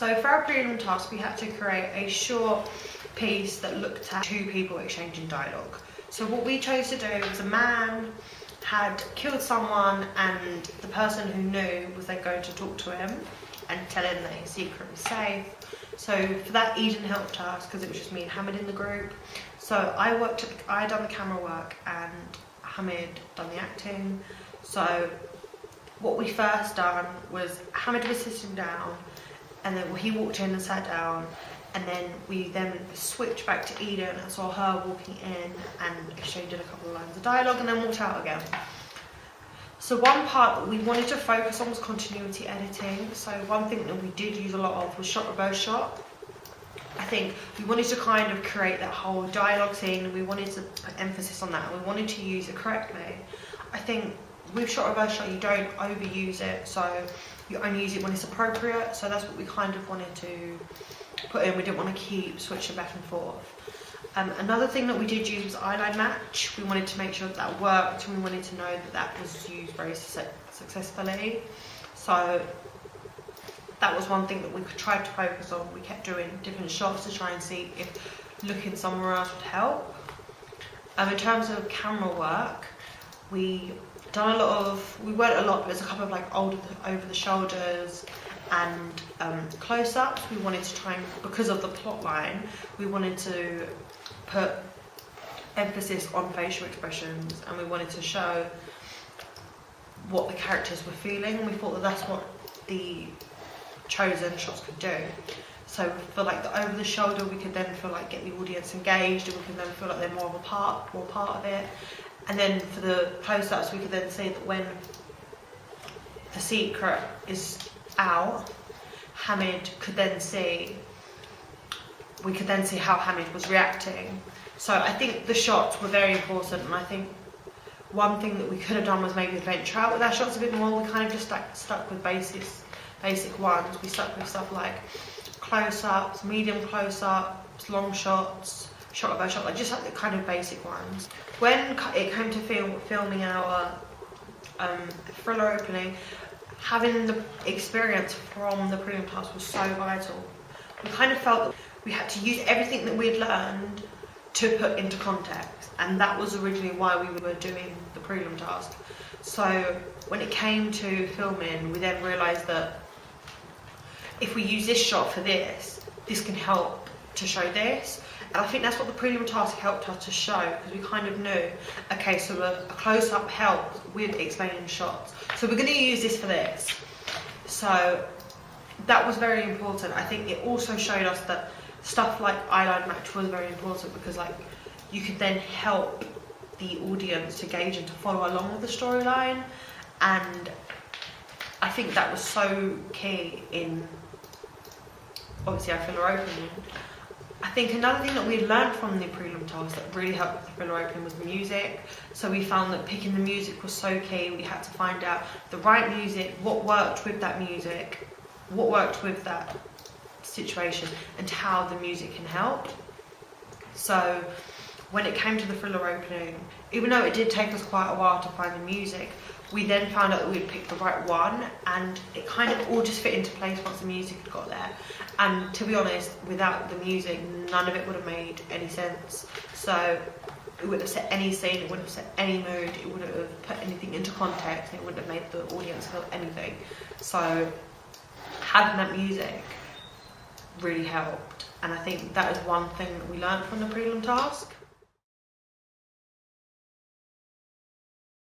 So for our prelim task, we had to create a short piece that looked at two people exchanging dialogue. So what we chose to do was a man had killed someone and the person who knew was then going to talk to him and tell him that his secret was safe. So for that, Eden helped us because it was just me and Hamid in the group. So I had done the camera work and Hamid done the acting. So what we first done was Hamid was sitting down and then he walked in and sat down, and then we then switched back to Eden and saw her walking in and exchanged a couple of lines of dialogue and then walked out again. So one part that we wanted to focus on was continuity editing. So one thing that we did use a lot of was shot reverse shot. I think we wanted to kind of create that whole dialogue scene and we wanted to put emphasis on that and we wanted to use it correctly. I think with shot reverse shot you don't overuse it, so you only use it when it's appropriate. So that's what we kind of wanted to put in. We didn't want to keep switching back and forth. Another thing that we did use was eyeline match. We wanted to make sure that worked and we wanted to know that that was used very successfully. So that was one thing that we tried to focus on. We kept doing different shots to try and see if looking somewhere else would help. In terms of camera work, we weren't a lot, but there's a couple of like over the shoulders and close-ups. We wanted to try and, because of the plot line, we wanted to put emphasis on facial expressions and we wanted to show what the characters were feeling, and we thought that that's what the chosen shots could do. So for like the over the shoulder, we could then feel like get the audience engaged and we could then feel like they're more part of it. And then for the close-ups, we could then see that when the secret is out, we could then see how Hamid was reacting. So I think the shots were very important, and I think one thing that we could have done was maybe venture out with our shots a bit more. We kind of just stuck with basic ones. We stuck with stuff like close-ups, medium close-ups, long shots, shot by shot, like just like the kind of basic ones. When it came to filming our thriller opening, having the experience from the prelim task was so vital. We kind of felt that we had to use everything that we'd learned to put into context, and that was originally why we were doing the prelim task. So when it came to filming, we then realised that if we use this shot for this can help to show this. And I think that's what the prelim task helped us to show, because we kind of knew, okay, so a close-up helps with explaining shots. So we're going to use this for this. So that was very important. I think it also showed us that stuff like eyeline match was very important, because like you could then help the audience to gauge and to follow along with the storyline. And I think that was so key in, obviously, our thriller opening. I think another thing that we learned from the prelim task that really helped with the thriller opening was the music. So we found that picking the music was so key. We had to find out the right music, what worked with that music, what worked with that situation, and how the music can help. So when it came to the thriller opening, even though it did take us quite a while to find the music, we then found out that we'd picked the right one, and it kind of all just fit into place once the music had got there. And to be honest, without the music, none of it would have made any sense. So it wouldn't have set any scene, it wouldn't have set any mood, it wouldn't have put anything into context, and it wouldn't have made the audience feel anything. So having that music really helped, and I think that is one thing that we learned from the prelim task.